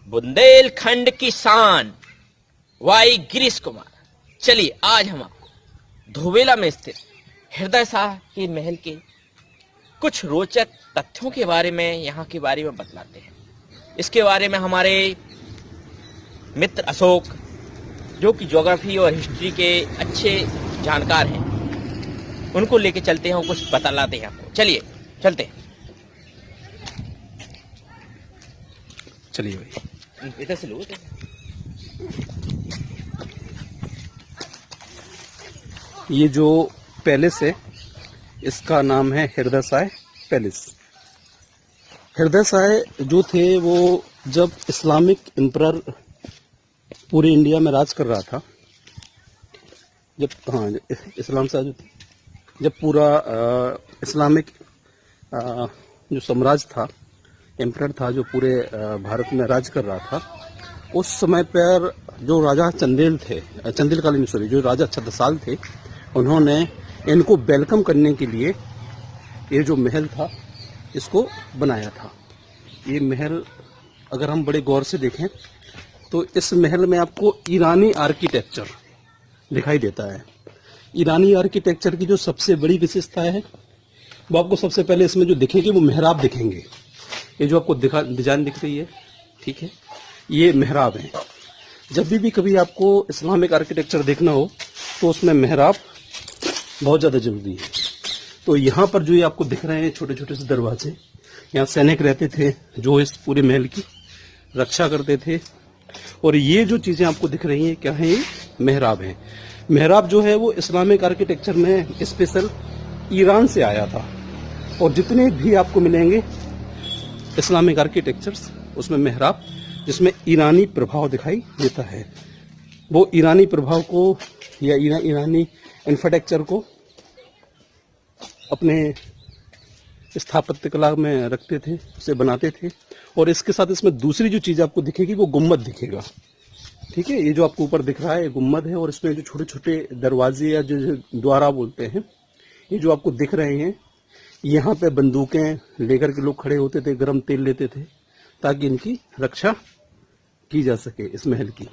बुंदेलखंड की शान वाई गिरीश कुमार। चलिए आज हम आपको धोबेला में स्थित हृदय शाह के महल के कुछ रोचक तथ्यों के बारे में, यहाँ के बारे में बतलाते हैं। इसके बारे में हमारे मित्र अशोक, जो कि ज्योग्राफी और हिस्ट्री के अच्छे जानकार हैं, उनको लेके चलते हैं और कुछ बतलाते हैं आपको। चलिए चलते हैं। चलिए भाई, इधर से लो। ये जो पैलेस है इसका नाम है हृदय शाह पैलेस। हृदय शाह जो थे वो जब इस्लामिक एम्परर पूरे इंडिया में राज कर रहा था, जब इस्लाम शाह जब पूरा इस्लामिक जो साम्राज्य था, एम्परर था जो पूरे भारत में राज कर रहा था, उस समय पर जो राजा जो राजा छत्रसाल थे, उन्होंने इनको वेलकम करने के लिए ये जो महल था इसको बनाया था। ये महल अगर हम बड़े गौर से देखें तो इस महल में आपको ईरानी आर्किटेक्चर दिखाई देता है। ईरानी आर्किटेक्चर की जो सबसे बड़ी विशेषता है वो आपको सबसे पहले इसमें जो दिखेंगे वो मेहराब दिखेंगे। ये जो आपको डिजाइन दिख रही है, ठीक है, ये मेहराब है। जब भी कभी आपको इस्लामिक आर्किटेक्चर देखना हो तो उसमें मेहराब बहुत ज़्यादा जरूरी है। तो यहाँ पर जो ये आपको दिख रहे हैं छोटे छोटे से दरवाजे, यहाँ सैनिक रहते थे जो इस पूरे महल की रक्षा करते थे। और ये जो चीज़ें आपको दिख रही हैं क्या है, ये मेहराब है। मेहराब जो है वो इस्लामिक आर्किटेक्चर में स्पेशल ईरान से आया था। और जितने भी आपको मिलेंगे इस्लामिक आर्किटेक्चर्स, उसमें मेहराब जिसमें ईरानी प्रभाव दिखाई देता है, वो ईरानी प्रभाव को या ईरानी इंफ्रास्ट्रक्चर को अपने स्थापत्य कला में रखते थे, उसे बनाते थे। और इसके साथ इसमें दूसरी जो चीज़ आपको दिखेगी वो गुम्मद दिखेगा, ठीक है। ये जो आपको ऊपर दिख रहा है गुम्मद है, और इसमें जो छोटे छोटे दरवाजे या जो द्वारा बोलते हैं, ये जो आपको दिख रहे हैं, यहाँ पे बंदूकें लेकर के लोग खड़े होते थे, गर्म तेल लेते थे ताकि इनकी रक्षा की जा सके इस महल की।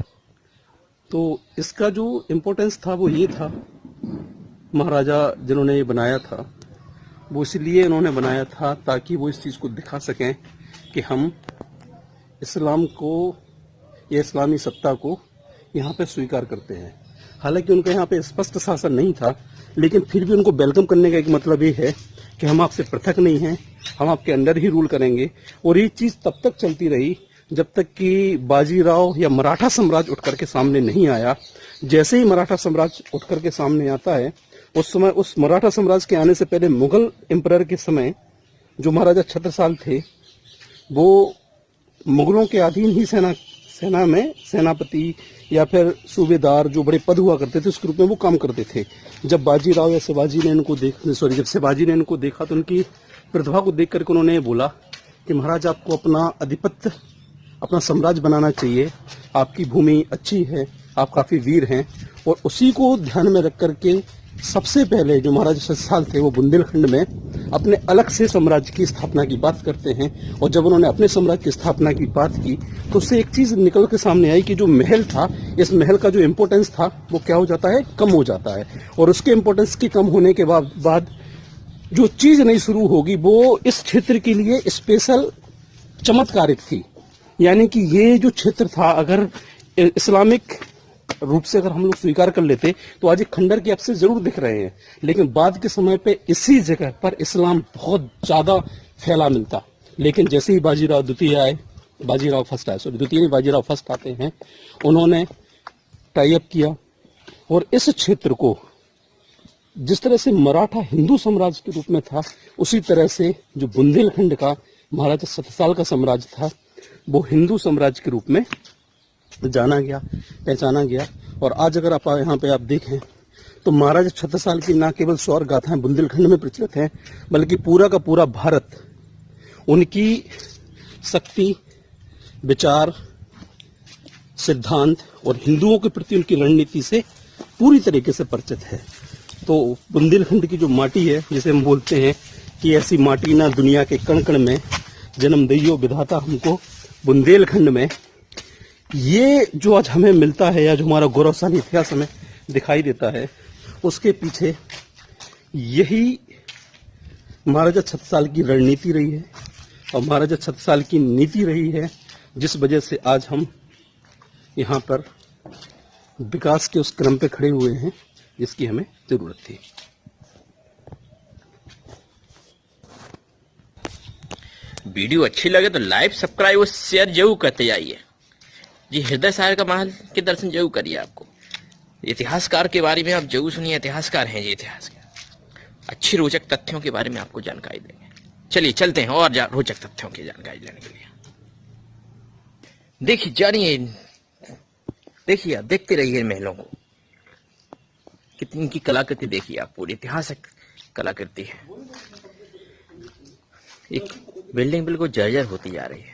तो इसका जो इम्पोर्टेंस था वो ये था, महाराजा जिन्होंने ये बनाया था वो इसलिए इन्होंने बनाया था ताकि वो इस चीज़ को दिखा सकें कि हम इस्लाम को या इस्लामी सत्ता को यहाँ पे स्वीकार करते हैं। हालांकि उनका यहाँ पे स्पष्ट शासन नहीं था, लेकिन फिर भी उनको वेलकम करने का एक मतलब ये है कि हम आपसे पृथक नहीं हैं, हम आपके अंडर ही रूल करेंगे। और ये चीज़ तब तक चलती रही जब तक कि बाजीराव या मराठा साम्राज्य उठ करके सामने नहीं आया। जैसे ही मराठा साम्राज्य उठ करके सामने आता है, उस समय उस मराठा साम्राज्य के आने से पहले मुगल एम्परर के समय जो महाराजा छत्रसाल थे, वो मुगलों के अधीन ही सेना में सेनापति या फिर सूबेदार, जो बड़े पद हुआ करते थे, उसके रूप में वो काम करते थे। जब बाजीराव या शिवाजी ने इनको देखा तो उनकी प्रतिभा को देख करके उन्होंने बोला कि महाराज आपको अपना आधिपत्य, अपना साम्राज्य बनाना चाहिए, आपकी भूमि अच्छी है, आप काफी वीर हैं। और उसी को ध्यान में रख करके सबसे पहले जो महाराजा छत्रसाल थे वो बुंदेलखंड में अपने अलग से साम्राज्य की स्थापना की बात करते हैं। और जब उन्होंने अपने साम्राज्य की स्थापना की बात की तो उससे एक चीज निकल के सामने आई कि जो महल था, इस महल का जो इम्पोर्टेंस था वो क्या हो जाता है, कम हो जाता है। और उसके इम्पोर्टेंस के कम होने के बाद जो चीज नई शुरू होगी वो इस क्षेत्र के लिए स्पेशल चमत्कारिक थी। यानी कि ये जो क्षेत्र था, अगर इस्लामिक रूप से अगर हम लोग स्वीकार कर लेते तो आज एक खंडर के अवशेष जरूर दिख रहे हैं, लेकिन बाद के समय पे इसी जगह पर इस्लाम बहुत ज्यादा फैला मिलता। लेकिन जैसे ही बाजीराव फर्स्ट आते हैं, उन्होंने टाई अप किया और इस क्षेत्र को जिस तरह से मराठा हिंदू साम्राज्य के रूप में था, उसी तरह से जो बुंदेलखंड का महाराजा छत्रसाल का साम्राज्य था वो हिंदू साम्राज्य के रूप में जाना गया, पहचाना गया। और आज अगर आप यहाँ पे आप देखें तो महाराजा छत्रसाल की न केवल शौर्य गाथाएं बुंदेलखंड में प्रचलित हैं, बल्कि पूरा का पूरा भारत उनकी शक्ति, विचार, सिद्धांत और हिंदुओं के प्रति उनकी रणनीति से पूरी तरीके से परिचित है। तो बुंदेलखंड की जो माटी है, जिसे हम बोलते हैं कि ऐसी माटी ना दुनिया के कण कण में, जन्म दइयो विधाता हमको बुंदेलखंड में, ये जो आज हमें मिलता है या जो हमारा गौरवशाली इतिहास हमें दिखाई देता है, उसके पीछे यही महाराजा छत्रसाल की रणनीति रही है और महाराजा छत्रसाल की नीति रही है, जिस वजह से आज हम यहाँ पर विकास के उस क्रम पे खड़े हुए हैं जिसकी हमें जरूरत थी। वीडियो अच्छी लगे तो लाइक, सब्सक्राइब और शेयर जरूर करते जाइए जी। हृदय सागर का महल के दर्शन जरूर करिए। आपको इतिहासकार के बारे में आप जरूर सुनिए, इतिहासकार हैं जी, इतिहास के अच्छी रोचक तथ्यों के बारे में आपको जानकारी देंगे। चलिए चलते हैं और रोचक तथ्यों की जानकारी लेने के लिए। देखिए जानिए, देखिए आप देखते रहिए महलों को, कितनी इनकी कलाकृति देखिए आप, पूरी ऐतिहासिक कलाकृति है। एक बिल्डिंग बिल्कुल जर्जर होती जा रही है।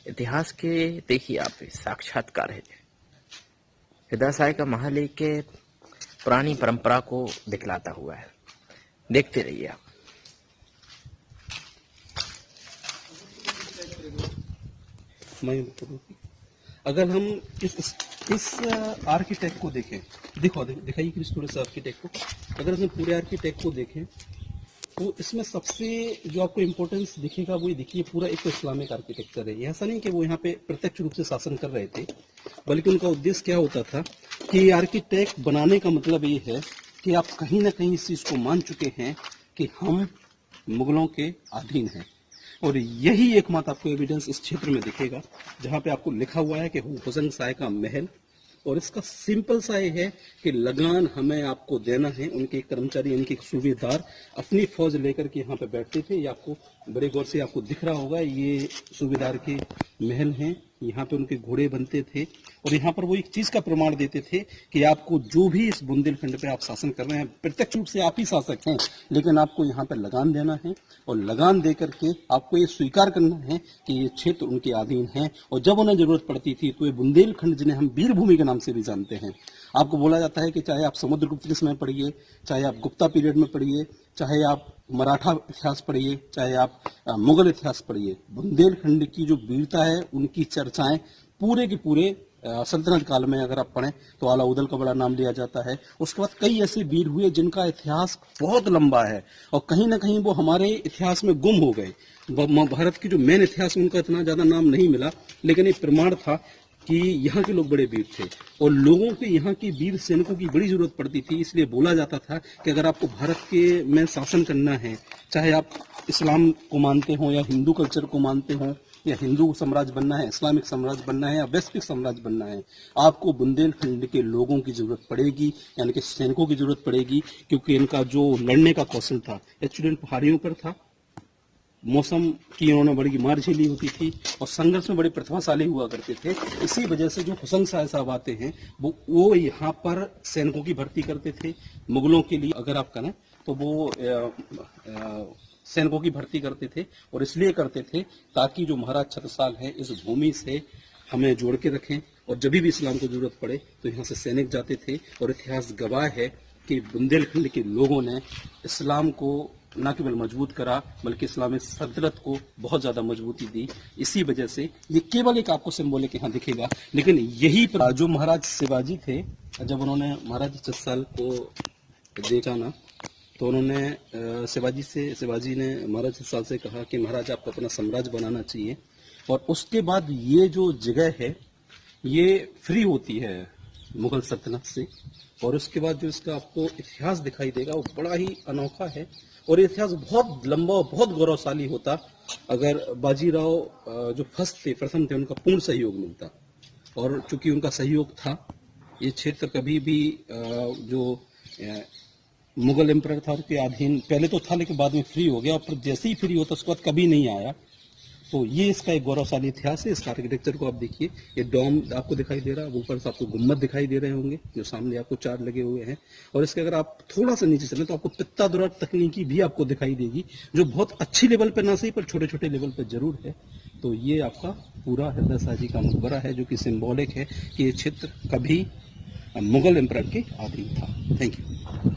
इतिहास के देखिए आप साक्षात्कार है। हृदय सागर का महल एक पुरानी परंपरा को दिखलाता हुआ है। देखते रहिए आप। अगर हम इस आर्किटेक्ट को देखें, दिखाइए कि थोड़े से आर्किटेक्ट को, अगर हम पूरे आर्किटेक्ट को देखें तो इसमें सबसे जो आपको इम्पोर्टेंस दिखेगा वो ये देखिए, पूरा एक तो इस्लामिक आर्किटेक्चर है। ऐसा नहीं कि वो यहाँ पे प्रत्यक्ष रूप से शासन कर रहे थे, बल्कि उनका उद्देश्य क्या होता था कि आर्किटेक्ट बनाने का मतलब ये है कि आप कहीं ना कहीं इस चीज को मान चुके हैं कि हम मुगलों के अधीन हैं। और यही एकमात्र आपको एविडेंस इस क्षेत्र में दिखेगा जहां पे आपको लिखा हुआ है कि हुसैन शाह का महल, और इसका सिंपल सा ये है कि लगान हमें आपको देना है। उनके कर्मचारी, उनके सूबेदार अपनी फौज लेकर के यहाँ पे बैठते थे। ये आपको बड़े गौर से आपको दिख रहा होगा, ये सूबेदार के महल हैं। यहाँ पे उनके घोड़े बनते थे और यहाँ पर वो एक चीज का प्रमाण देते थे कि आपको जो भी इस बुंदेलखंड पे आप शासन कर रहे हैं, प्रत्यक्ष रूप से आप ही शासक हैं, लेकिन आपको यहाँ पे लगान देना है और लगान दे करके आपको ये स्वीकार करना है कि ये क्षेत्र उनके अधीन है। और जब उन्हें जरूरत पड़ती थी तो ये बुंदेलखंड, जिन्हें हम वीरभूमि के नाम से भी जानते हैं, आपको बोला जाता है कि चाहे आप समुद्रगुप्त के समय पढ़िए, चाहे आप गुप्ता पीरियड में पढ़िए, चाहे आप मराठा इतिहास पढ़िए, चाहे आप मुगल इतिहास पढ़िए, बुंदेलखंड की जो वीरता है उनकी चर्चाएं पूरे के पूरे सल्तनत काल में अगर आप पढ़ें तो अलाउद्दीन का बड़ा नाम लिया जाता है। उसके बाद कई ऐसे वीर हुए जिनका इतिहास बहुत लंबा है और कहीं ना कहीं वो हमारे इतिहास में गुम हो गए। भारत की जो मेन इतिहास में उनका इतना ज्यादा नाम नहीं मिला, लेकिन ये प्रमाण था कि यहाँ के लोग बड़े वीर थे और लोगों को यहाँ के वीर सैनिकों की बड़ी जरूरत पड़ती थी। इसलिए बोला जाता था कि अगर आपको भारत के में शासन करना है, चाहे आप इस्लाम को मानते हो या हिंदू कल्चर को मानते हो, या हिंदू साम्राज्य बनना है, इस्लामिक साम्राज्य बनना है या वैश्विक साम्राज्य बनना है, आपको बुंदेलखंड के लोगों की जरूरत पड़ेगी, यानी कि सैनिकों की जरूरत पड़ेगी। क्योंकि इनका जो लड़ने का कौशल था, एक्चुअली पहाड़ियों पर था, मौसम की इन्होंने बड़ी मार झेली होती थी और संघर्ष में बड़े प्रतिभाशाली हुआ करते थे। इसी वजह से जो हुसैन शाह साहब आते हैं वो यहाँ पर सैनिकों की भर्ती करते थे। मुगलों के लिए अगर आप करें तो वो सैनिकों की भर्ती करते थे और इसलिए करते थे ताकि जो महाराज छत्रसाल हैं इस भूमि से हमें जोड़ के रखें और जब भी इस्लाम को जरूरत पड़े तो यहाँ से सैनिक जाते थे। और इतिहास गवाह है कि बुंदेलखंड के लोगों ने इस्लाम को न केवल मजबूत करा बल्कि इस्लामी सल्तनत को बहुत ज्यादा मजबूती दी। इसी वजह से ये केवल एक आपको सिंबॉलिक यहाँ दिखेगा, लेकिन यही पर जो महाराज शिवाजी थे, जब उन्होंने महाराज छत्रसाल को देखा ना तो उन्होंने शिवाजी ने महाराज छत्रसाल से कहा कि महाराज आपको अपना साम्राज्य बनाना चाहिए। और उसके बाद ये जो जगह है ये फ्री होती है मुगल सल्तनत से, और उसके बाद जो इसका आपको इतिहास दिखाई देगा वो बड़ा ही अनोखा है। और इतिहास बहुत लंबा और बहुत गौरवशाली होता अगर बाजीराव जो प्रथम थे उनका पूर्ण सहयोग मिलता। और चूंकि उनका सहयोग था, ये क्षेत्र कभी भी जो मुगल एम्परर था उसके अधीन पहले तो था, लेकिन बाद में फ्री हो गया और फिर जैसे ही फ्री होता उसके बाद कभी नहीं आया। तो ये इसका एक गौरवशाली इतिहास है। इस आर्किटेक्चर को आप देखिए, ये डोम आपको दिखाई दे रहा है, ऊपर से आपको गुम्बद दिखाई दे रहे होंगे जो सामने आपको 4 लगे हुए हैं। और इसके अगर आप थोड़ा सा नीचे चले तो आपको पित्ता दुर्रा तकनीकी भी आपको दिखाई देगी, जो बहुत अच्छी लेवल पे ना सही पर छोटे छोटे लेवल पे जरूर है। तो ये आपका पूरा हृदय शाह जी का मकबरा है जो कि सिंबॉलिक है कि ये क्षेत्र कभी मुगल एम्परर के अधीन था। Thank you.